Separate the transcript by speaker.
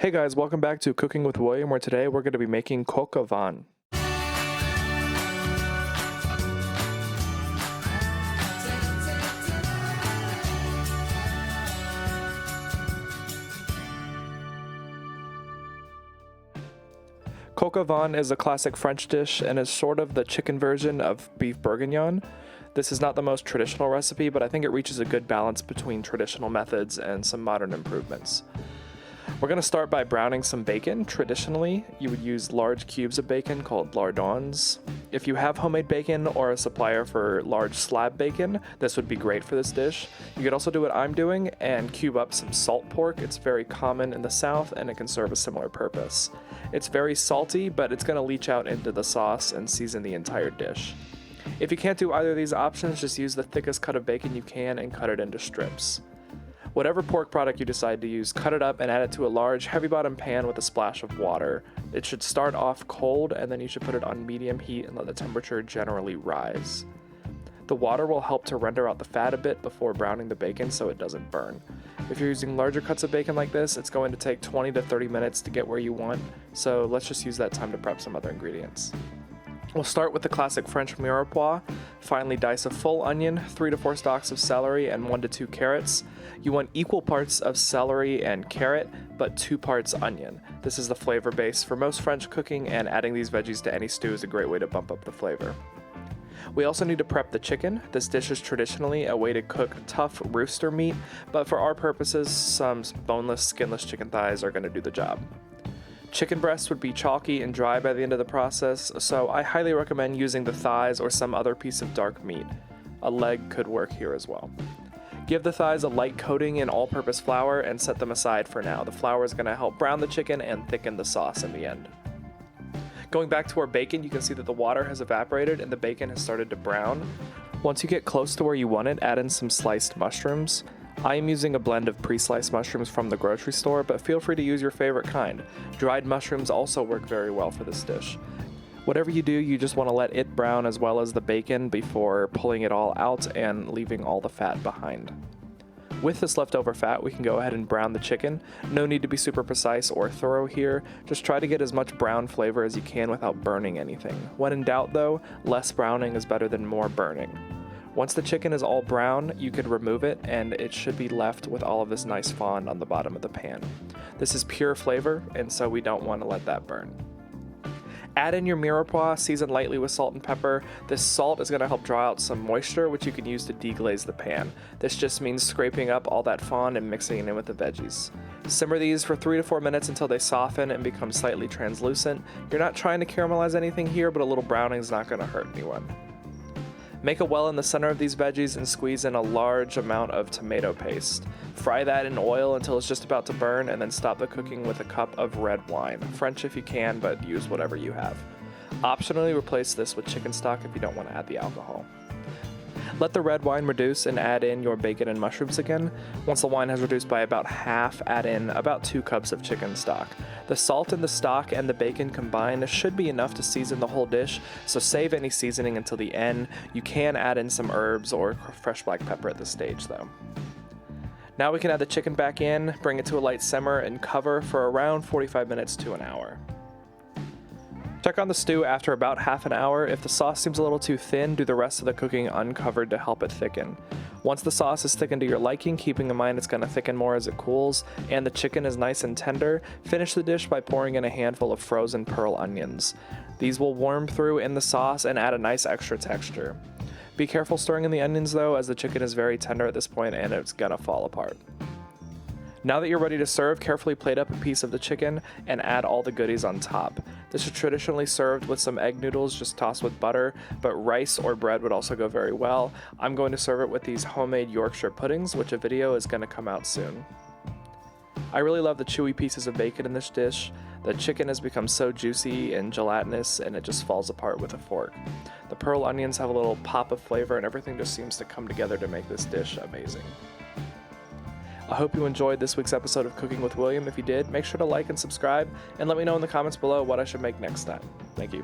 Speaker 1: Hey guys, welcome back to Cooking with William, where today we're going to be making Coq Au Vin. Coq Au Vin is a classic French dish and is sort of the chicken version of beef bourguignon. This is not the most traditional recipe, but I think it reaches a good balance between traditional methods and some modern improvements. We're going to start by browning some bacon. Traditionally, you would use large cubes of bacon called lardons. If you have homemade bacon or a supplier for large slab bacon, this would be great for this dish. You could also do what I'm doing and cube up some salt pork. It's very common in the South and it can serve a similar purpose. It's very salty, but it's going to leach out into the sauce and season the entire dish. If you can't do either of these options, just use the thickest cut of bacon you can and cut it into strips. Whatever pork product you decide to use, cut it up and add it to a large, heavy-bottom pan with a splash of water. It should start off cold, and then you should put it on medium heat and let the temperature generally rise. The water will help to render out the fat a bit before browning the bacon so it doesn't burn. If you're using larger cuts of bacon like this, it's going to take 20 to 30 minutes to get where you want, so let's just use that time to prep some other ingredients. We'll start with the classic French mirepoix. Finely dice a full onion, 3 to 4 stalks of celery, and 1 to 2 carrots. You want equal parts of celery and carrot, but 2 parts onion. This is the flavor base for most French cooking, and adding these veggies to any stew is a great way to bump up the flavor. We also need to prep the chicken. This dish is traditionally a way to cook tough rooster meat, but for our purposes, some boneless, skinless chicken thighs are going to do the job. Chicken breasts would be chalky and dry by the end of the process, so I highly recommend using the thighs or some other piece of dark meat. A leg could work here as well. Give the thighs a light coating in all-purpose flour and set them aside for now. The flour is going to help brown the chicken and thicken the sauce in the end. Going back to our bacon, you can see that the water has evaporated and the bacon has started to brown. Once you get close to where you want it, add in some sliced mushrooms. I am using a blend of pre-sliced mushrooms from the grocery store, but feel free to use your favorite kind. Dried mushrooms also work very well for this dish. Whatever you do, you just want to let it brown as well as the bacon before pulling it all out and leaving all the fat behind. With this leftover fat, we can go ahead and brown the chicken. No need to be super precise or thorough here. Just try to get as much brown flavor as you can without burning anything. When in doubt though, less browning is better than more burning. Once the chicken is all brown, you could remove it and it should be left with all of this nice fond on the bottom of the pan. This is pure flavor, and so we don't want to let that burn. Add in your mirepoix, season lightly with salt and pepper. This salt is going to help draw out some moisture, which you can use to deglaze the pan. This just means scraping up all that fond and mixing it in with the veggies. Simmer these for 3 to 4 minutes until they soften and become slightly translucent. You're not trying to caramelize anything here, but a little browning is not going to hurt anyone. Make a well in the center of these veggies and squeeze in a large amount of tomato paste. Fry that in oil until it's just about to burn, and then stop the cooking with a cup of red wine. French if you can, but use whatever you have. Optionally, replace this with chicken stock if you don't want to add the alcohol. Let the red wine reduce and add in your bacon and mushrooms again. Once the wine has reduced by about half, add in about 2 cups of chicken stock. The salt in the stock and the bacon combined should be enough to season the whole dish, so save any seasoning until the end. You can add in some herbs or fresh black pepper at this stage though. Now we can add the chicken back in, bring it to a light simmer, and cover for around 45 minutes to an hour. Check on the stew after about half an hour. If the sauce seems a little too thin, do the rest of the cooking uncovered to help it thicken. Once the sauce is thickened to your liking, keeping in mind it's going to thicken more as it cools, and the chicken is nice and tender, finish the dish by pouring in a handful of frozen pearl onions. These will warm through in the sauce and add a nice extra texture. Be careful stirring in the onions though, as the chicken is very tender at this point and it's gonna fall apart. Now that you're ready to serve, carefully plate up a piece of the chicken and add all the goodies on top. This is traditionally served with some egg noodles just tossed with butter, but rice or bread would also go very well. I'm going to serve it with these homemade Yorkshire puddings, which a video is going to come out soon. I really love the chewy pieces of bacon in this dish. The chicken has become so juicy and gelatinous and it just falls apart with a fork. The pearl onions have a little pop of flavor and everything just seems to come together to make this dish amazing. I hope you enjoyed this week's episode of Cooking with William. If you did, make sure to like and subscribe, and let me know in the comments below what I should make next time. Thank you.